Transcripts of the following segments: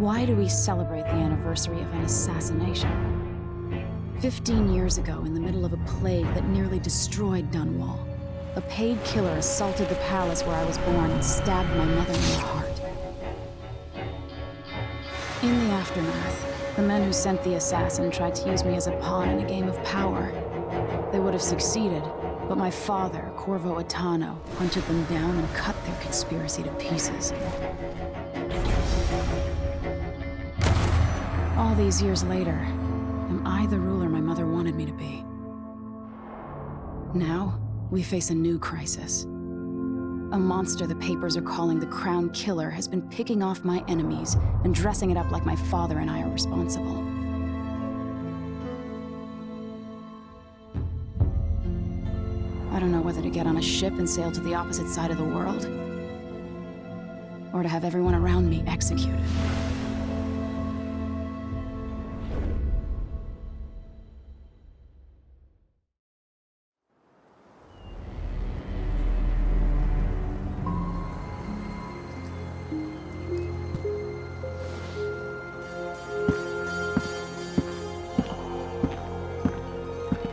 Why do we celebrate the anniversary of an assassination? 15 years ago, in the middle of a plague that nearly destroyed Dunwall, a paid killer assaulted the palace where I was born and stabbed my mother in the heart. In the aftermath, the men who sent the assassin tried to use me as a pawn in a game of power. They would have succeeded, but my father, Corvo, hunted them down and cut their conspiracy to pieces. All these years later, am I the ruler my mother wanted me to be? Now, we face a new crisis. A monster the papers are calling the Crown Killer has been picking off my enemies and dressing it up like my father and I are responsible. I don't know whether to get on a ship and sail to the opposite side of the world, or to have everyone around me executed.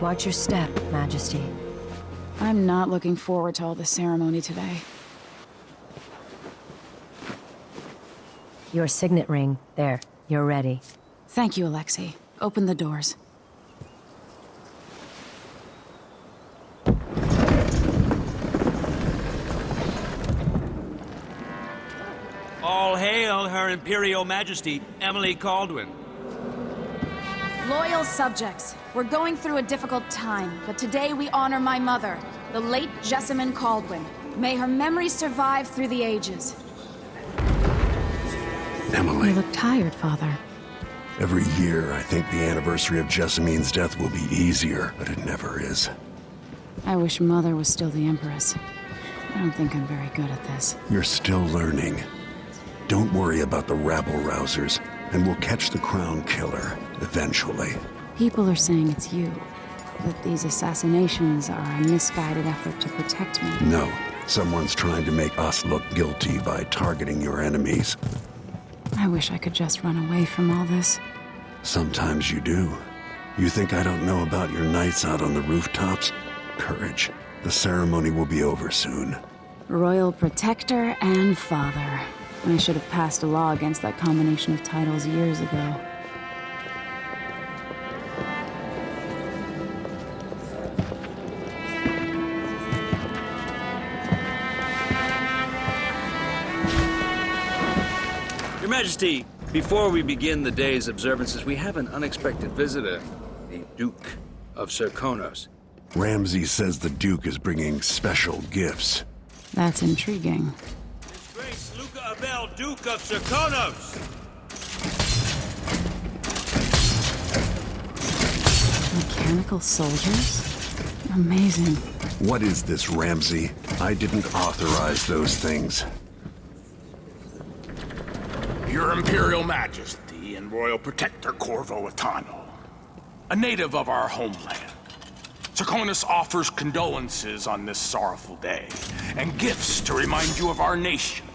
Watch your step, Majesty. I'm not looking forward to all the ceremony today. Your signet ring. There. You're ready. Thank you, Alexei. Open the doors. All hail Her Imperial Majesty, Emily Caldwin. Loyal subjects, we're going through a difficult time, but today we honor my mother, the late Jessamine Caldwin. May her memory survive through the ages. Emily. You look tired, Father. Every year, I think the anniversary of Jessamine's death will be easier, but it never is. I wish Mother was still the Empress. I don't think I'm very good at this. You're still learning. Don't worry about the rabble-rousers, and we'll catch the Crown Killer, eventually. People are saying it's you. That these assassinations are a misguided effort to protect me. No. Someone's trying to make us look guilty by targeting your enemies. I wish I could just run away from all this. Sometimes you do. You think I don't know about your nights out on the rooftops? Courage. The ceremony will be over soon. Royal Protector and Father. I should have passed a law against that combination of titles years ago. Your Majesty, before we begin the day's observances, we have an unexpected visitor, the Duke of Serkonos. Ramsay says the Duke is bringing special gifts. That's intriguing. His Grace Luca Abel, Duke of Serkonos! Mechanical soldiers? Amazing. What is this, Ramsay? I didn't authorize those things. Your Imperial Majesty and Royal Protector Corvo, a native of our homeland. Serkonos offers condolences on this sorrowful day, and gifts to remind you of our nation,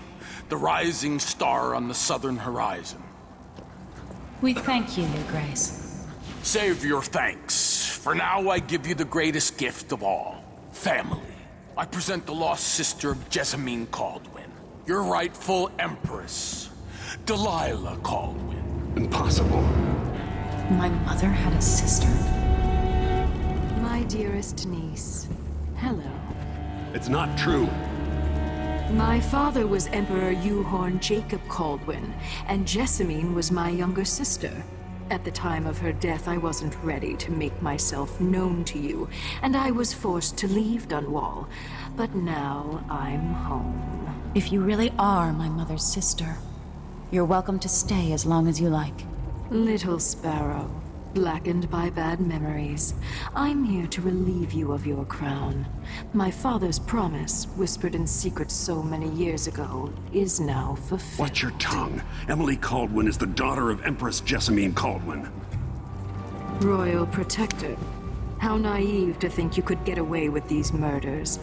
the rising star on the southern horizon. We thank you, Your Grace. Save your thanks. For now, I give you the greatest gift of all, family. I present the lost sister of Jessamine Caldwin, your rightful Empress, Delilah Caldwin. Impossible. My mother had a sister? My dearest niece, hello. It's not true. My father was Emperor Euhorn Jacob Caldwin, and Jessamine was my younger sister. At the time of her death, I wasn't ready to make myself known to you, and I was forced to leave Dunwall. But now I'm home. If you really are my mother's sister, you're welcome to stay as long as you like. Little sparrow, blackened by bad memories, I'm here to relieve you of your crown. My father's promise, whispered in secret so many years ago, is now fulfilled. Watch your tongue. Emily Caldwin is the daughter of Empress Jessamine Caldwin. Royal Protector, how naive to think you could get away with these murders.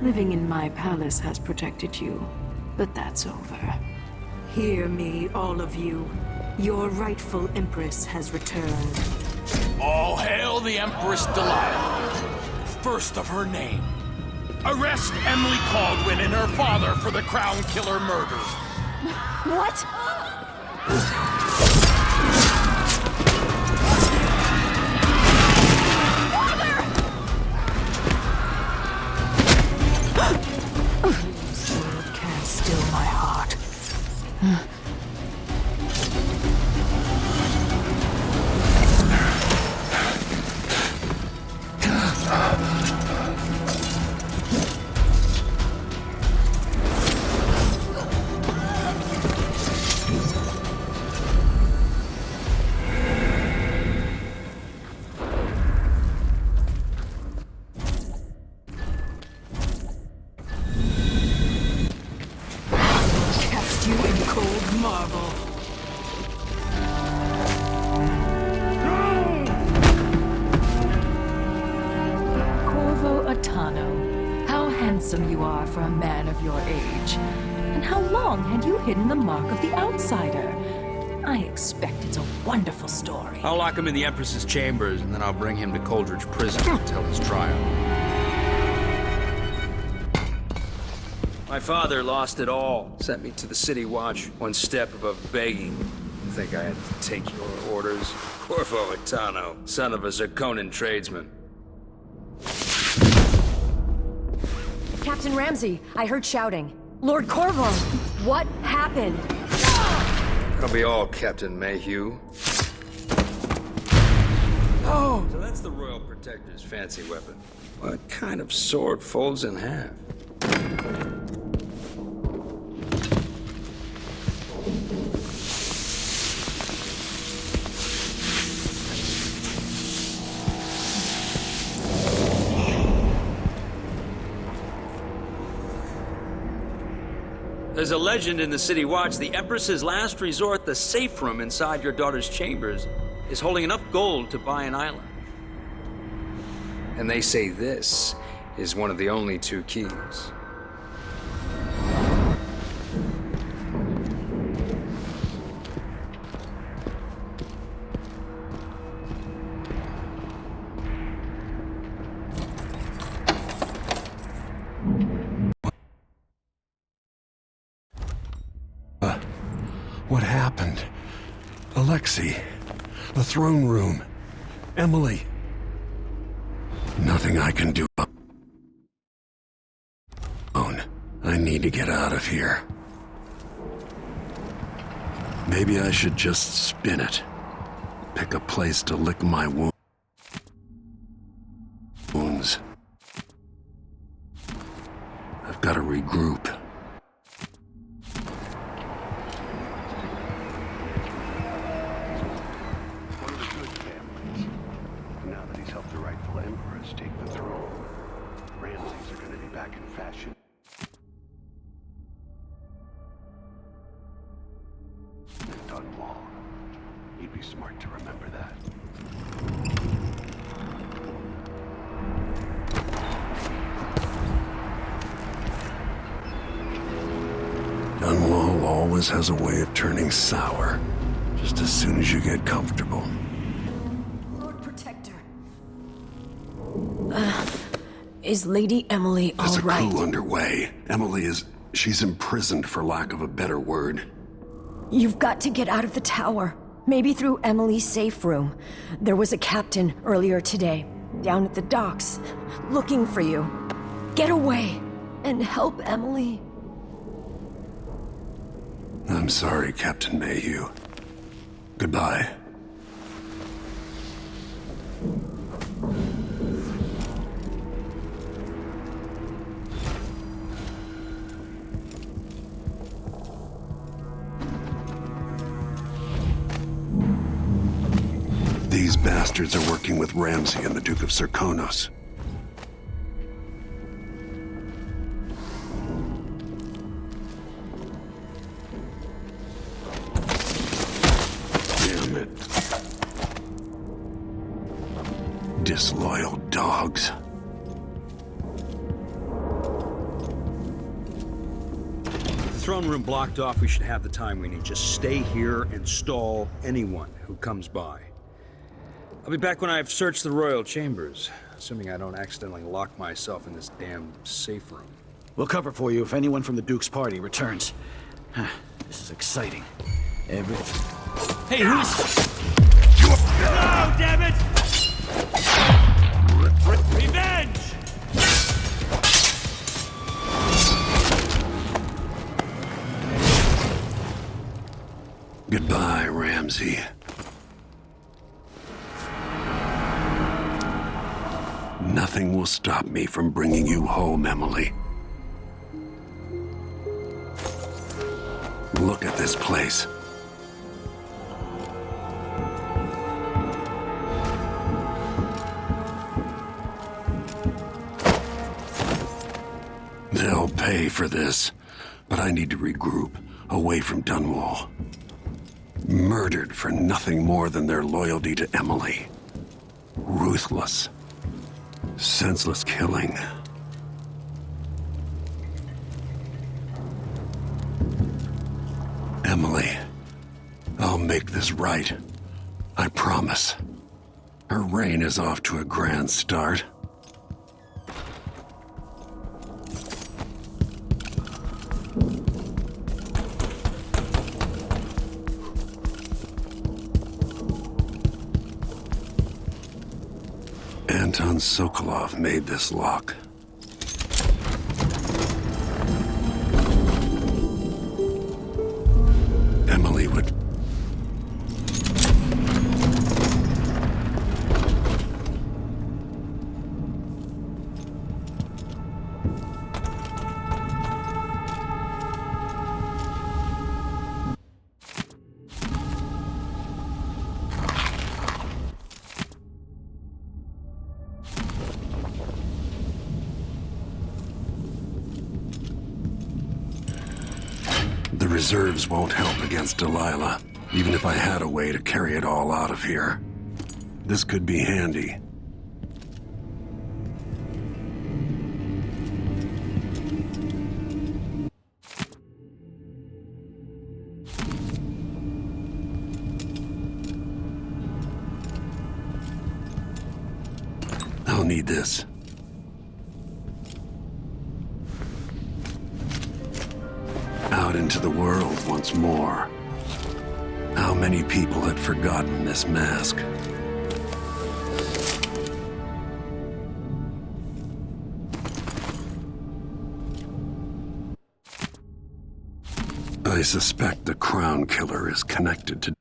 Living in my palace has protected you, but that's over. Hear me, all of you. Your rightful Empress has returned. All hail the Empress Delilah, first of her name. Arrest Emily Caldwin and her father for the Crown Killer murder. What? Sword can't still my heart. Cast you in cold marble. Corvo Atano, how handsome you are for a man of your age. And how long had you hidden the mark of the outsider? I expect it's a wonderful story. I'll lock him in the Empress's chambers, and then I'll bring him to Coldridge Prison until his trial. My father lost it all. Sent me to the City Watch, one step above begging. You think I had to take your orders? Corvo Atano, son of a Zirconan tradesman. Captain Ramsey, I heard shouting. Lord Corvo, what happened? I'll be all, Captain Mayhew. Oh! So that's the Royal Protector's fancy weapon. What kind of sword folds in half? There's a legend in the City Watch. The Empress's last resort, the safe room inside your daughter's chambers, is holding enough gold to buy an island. And they say this is one of the only two keys. What happened? Alexei, the throne room, Emily. Nothing I can do alone. I need to get out of here. Maybe I should just spin it. Pick a place to lick my wounds. I've got to regroup. He'd be smart to remember that. Dunwall always has a way of turning sour, just as soon as you get comfortable. Lord Protector. Is Lady Emily all There's right? a coup underway. She's imprisoned for lack of a better word. You've got to get out of the tower. Maybe through Emily's safe room. There was a captain earlier today, down at the docks, looking for you. Get away and help Emily. I'm sorry, Captain Mayhew. Goodbye. These bastards are working with Ramsey and the Duke of Zirconos. Damn it. Disloyal dogs. throne room blocked off, we should have the time we need. Just stay here and stall anyone who comes by. I'll be back when I've searched the royal chambers, assuming I don't accidentally lock myself in this damn safe room. We'll cover for you if anyone from the Duke's party returns. This is exciting. Hey, who's... No, damn it! Revenge! Goodbye, Ramsey. Nothing will stop me from bringing you home, Emily. Look at this place. They'll pay for this, but I need to regroup away from Dunwall. Murdered for nothing more than their loyalty to Emily. Ruthless, senseless killing. Emily, I'll make this right. I promise. Her reign is off to a grand start. Anton Sokolov made this lock. Emily would... The reserves won't help against Delilah, even if I had a way to carry it all out of here. This could be handy. I'll need this. Out into the world once more. How many people had forgotten this mask? I suspect the Crown Killer is connected to...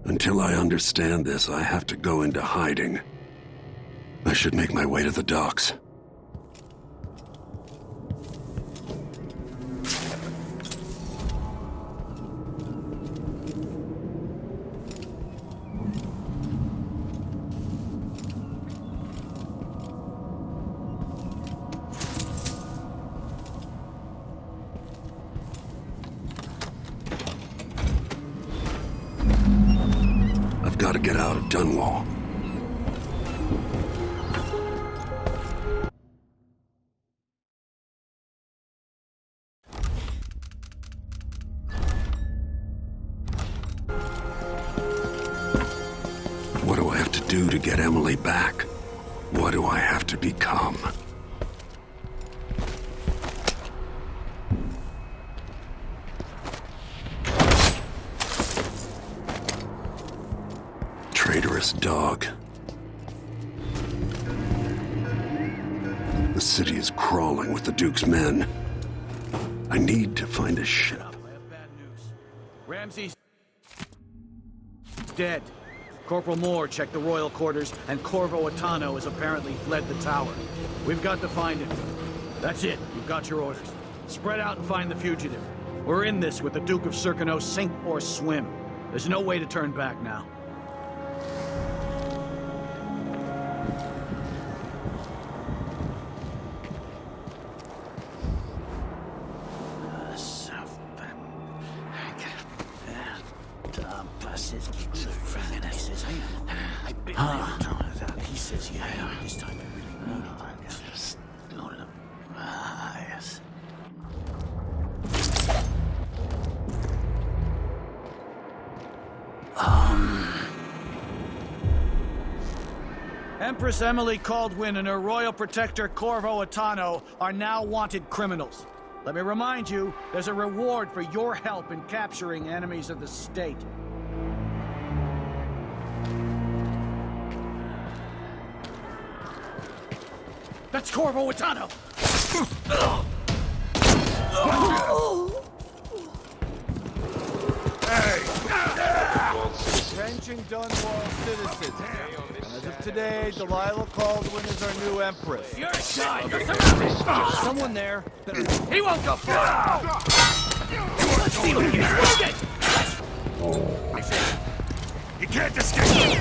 Until I understand this, I have to go into hiding. I should make my way to the docks. Got to get out of Dunwall. What do I have to do to get Emily back? What do I have to become? Traitor traitorous dog. The city is crawling with the Duke's men. I need to find a ship. I have bad news. Ramsey's dead. Corporal Moore checked the royal quarters, and Corvo Atano has apparently fled the tower. We've got to find him. That's it. You've got your orders. Spread out and find the fugitive. We're in this with the Duke of Serkino, sink or swim. There's no way to turn back now. He says you have this time. I really need it. Just load it up. Yes. Empress Emily Caldwin and her royal protector Corvo Atano are now wanted criminals. Let me remind you, there's a reward for your help in capturing enemies of the state. That's Corvo Atano! Ranging Dunwall citizens. As of today, Delilah Caldwin is our new empress. You're shot! You're surrounded! Someone there. He won't go far! Let's see what he's wounded! You can't escape!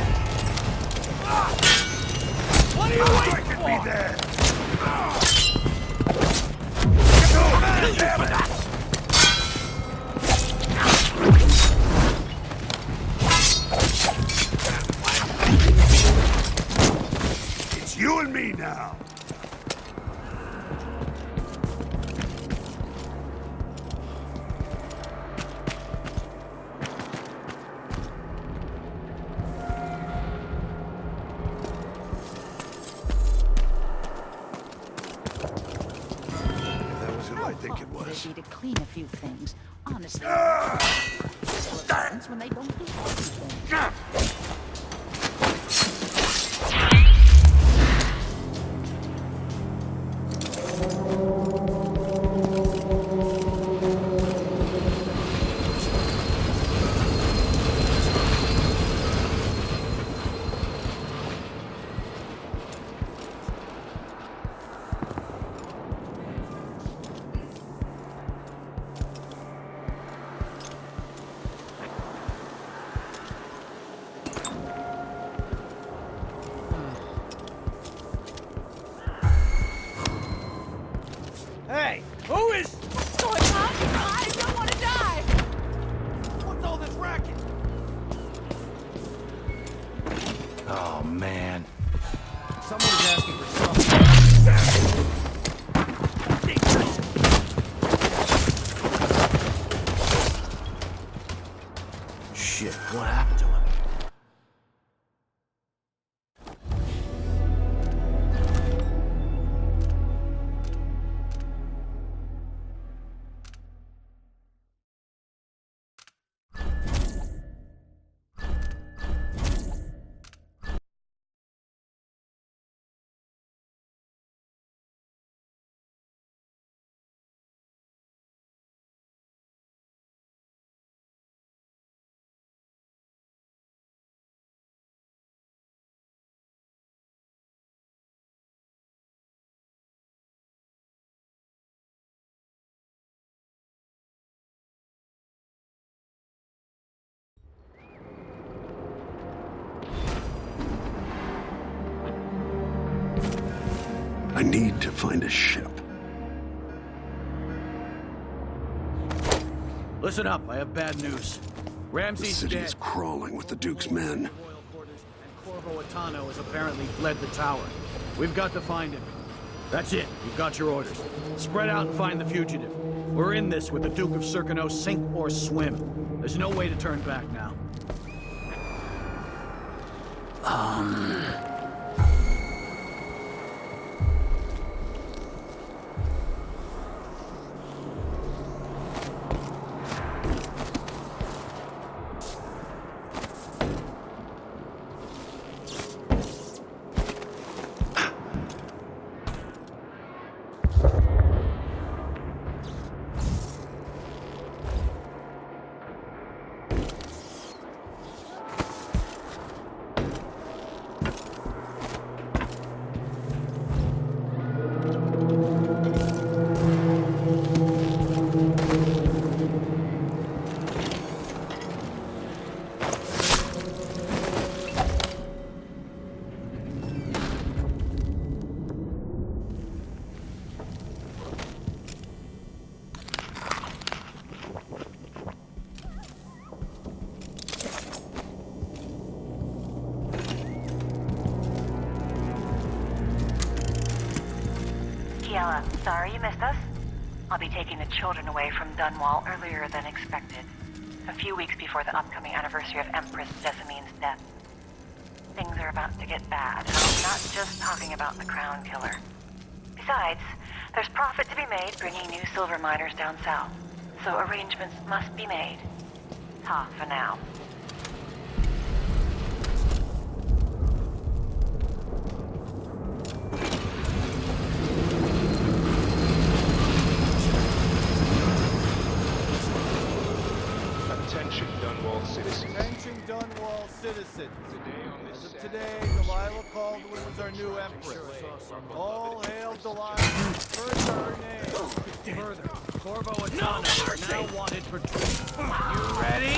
What are you waiting for? Me there! It's you and me now. I think it was. Busy to clean a few things. Honestly, when they don't do everything. Hey, who is? What's going on? I don't want to die! What's all this racket? Oh, man. Someone is asking for something. Shit, what happened to him? I need to find a ship. Listen up, I have bad news. The Ramsey's city dead. is crawling with the Duke's men. Royal quarters, and Corvo Atano has apparently fled the tower. We've got to find him. That's it. You've got your orders. Spread out and find the fugitive. We're in this with the Duke of Serkino, sink or swim. There's no way to turn back now. Sorry you missed us. I'll be taking the children away from Dunwall earlier than expected. A few weeks before the upcoming anniversary of Empress Jessamine's death. Things are about to get bad, and I'm not just talking about the Crown Killer. Besides, there's profit to be made bringing new silver miners down south. So arrangements must be made. Ta for now. Attention, Dunwall citizens. Attention, Dunwall citizens. As of today, Delilah Caldwin is our new empress. All hail Delilah. First her name. Further, Corvo Atano is now wanted for treason. You ready?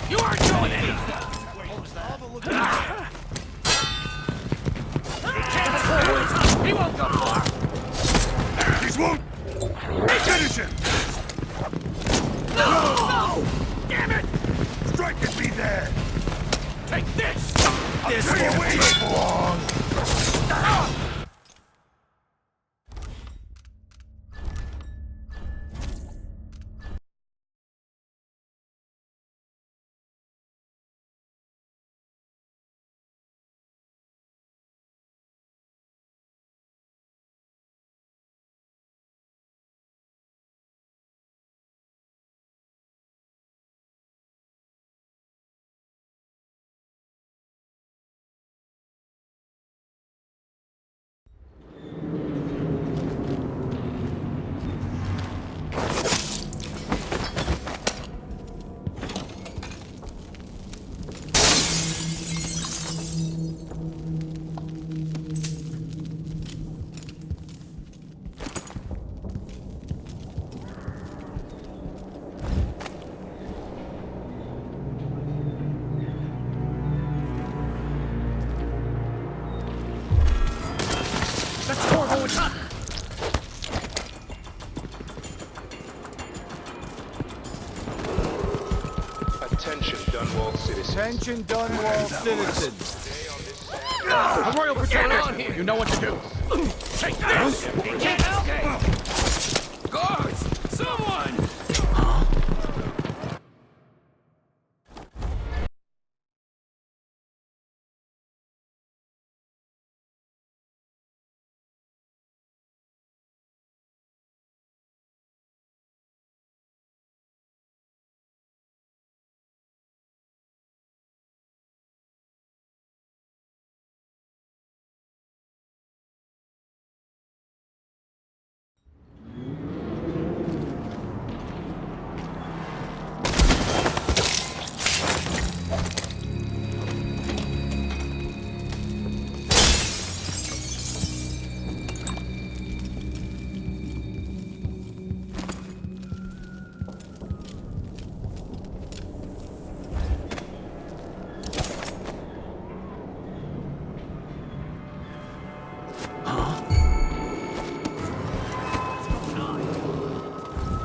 You aren't doing anything! What was that? He won't go far! These won't! Finish him! No! Damn it! Strike at me there! Take this! This will wait for long! That's Corvo Atano! Attention, Dunwall citizens. Attention, Dunwall citizens. The Royal Protector! You know what to do! Take this! He can't escape! Guards! Someone!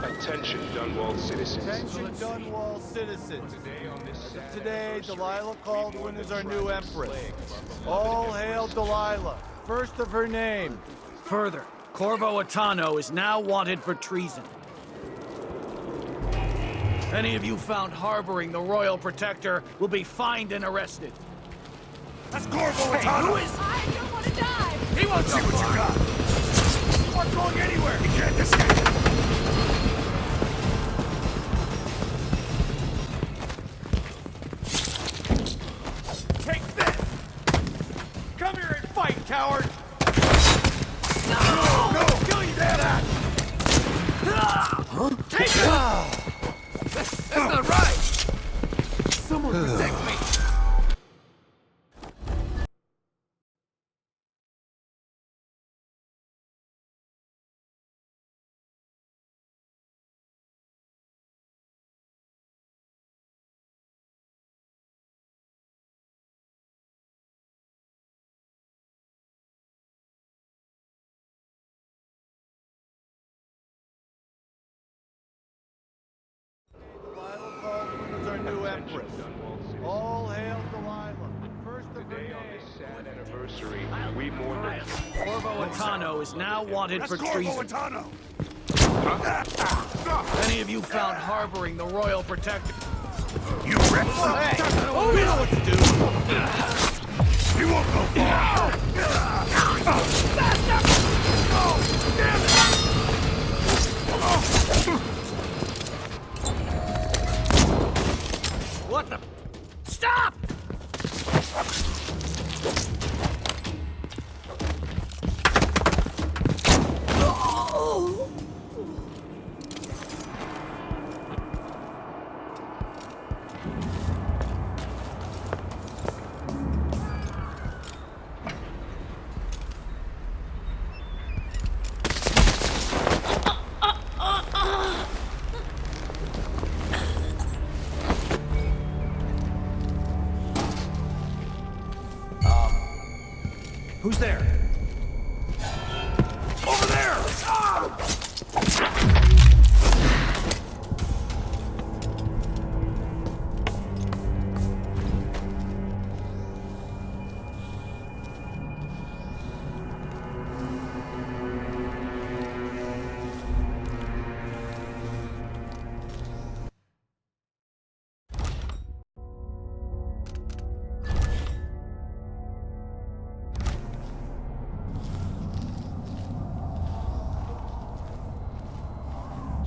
Attention, Dunwall citizens. Attention, Dunwall citizens. As of today, Delilah Caldwin is our new empress. All hail Delilah. First of her name. Further, Corvo Atano is now wanted for treason. Any of you found harboring the Royal Protector will be fined and arrested. That's Corvo Atano! Who is... I don't want to die! He won't See what you got! You aren't going anywhere! You can't escape! Take this! Come here and fight, coward! No! Kill you there! Take it! That's not right! Someone protect me! Delilah Caldwin is our new empress. All Corvo Atano is now wanted for Corvo treason. Atano! Any of you found harboring the Royal Protector? You wrecked Hey, we know what to do. You won't go far! What the? Stop! Who's there? Over there! Ah!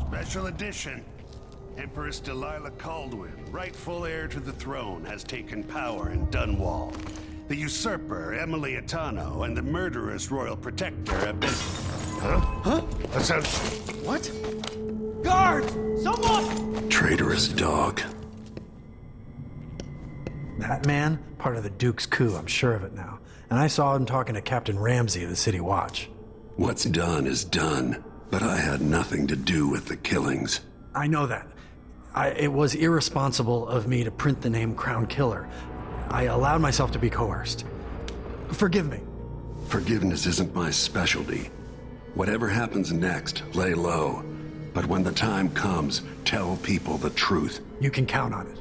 Special edition. Empress Delilah Caldwin, rightful heir to the throne, has taken power in Dunwall. The usurper, Emily Atano, and the murderous royal protector have been... Huh? That sounds... What? Guards! Someone! Traitorous dog. That man, part of the Duke's coup, I'm sure of it now. And I saw him talking to Captain Ramsey of the City Watch. What's done is done, but I had nothing to do with the killings. I know that. It was irresponsible of me to print the name Crown Killer. I allowed myself to be coerced. Forgive me. Forgiveness isn't my specialty. Whatever happens next, lay low. But when the time comes, tell people the truth. You can count on it.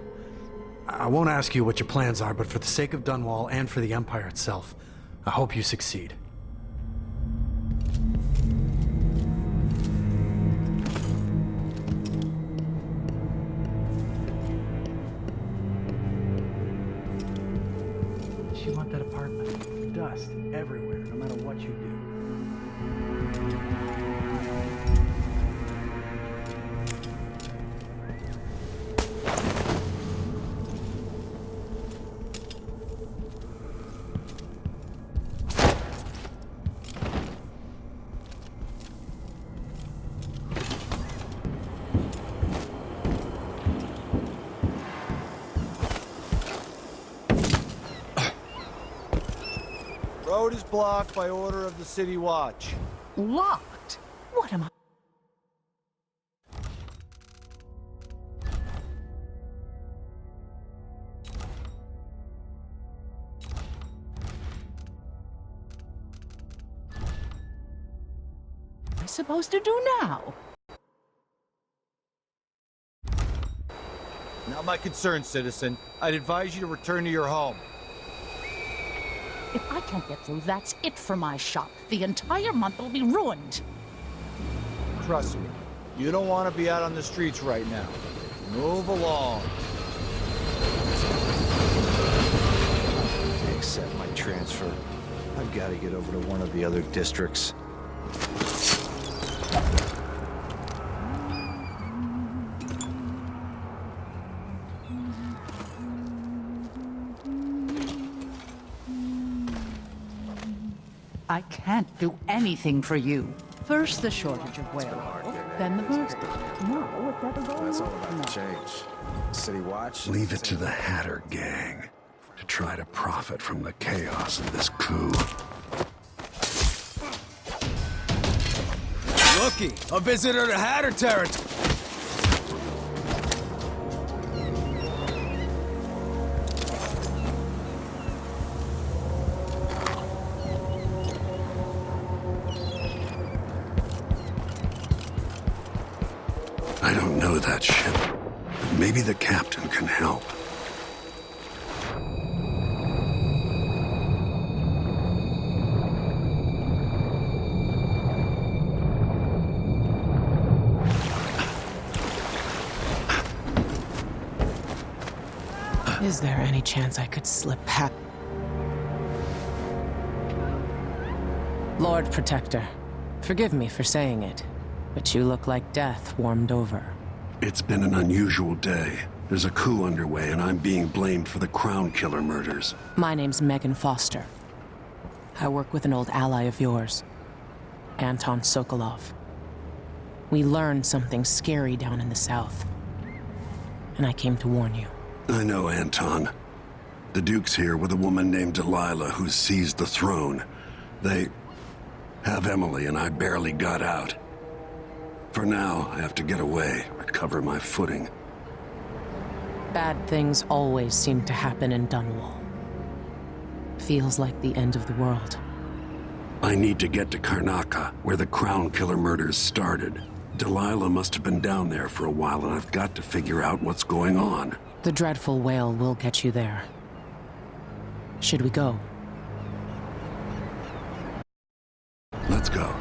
I won't ask you what your plans are, but for the sake of Dunwall and for the Empire itself, I hope you succeed. You want that apartment? Dust everywhere, no matter what you do. Road is blocked by order of the City Watch. Locked? What am I? Supposed to do now? Not my concern, citizen. I'd advise you to return to your home. If I can't get through, that's it for my shop. The entire month will be ruined. Trust me, you don't want to be out on the streets right now. Move along. To accept my transfer, I've got to get over to one of the other districts. I can't do anything for you. First the shortage of whale, then the murder. Now it's ever going That's all on. about to change. City Watch? Leave it to the Hatter gang to try to profit from the chaos of this coup. Looky, a visitor to Hatter territory. I don't know that ship, but maybe the captain can help. Is there any chance I could slip past? Lord Protector, forgive me for saying it, but you look like death warmed over. It's been an unusual day. There's a coup underway, and I'm being blamed for the Crown Killer murders. My name's Megan Foster. I work with an old ally of yours, Anton Sokolov. We learned something scary down in the south, and I came to warn you. I know Anton. The Duke's here with a woman named Delilah who seized the throne. They have Emily, and I barely got out. For now, I have to get away, recover my footing. Bad things always seem to happen in Dunwall. Feels like the end of the world. I need to get to Karnaca, where the Crown Killer murders started. Delilah must have been down there for a while, and I've got to figure out what's going on. The dreadful whale will get you there. Should we go? Let's go.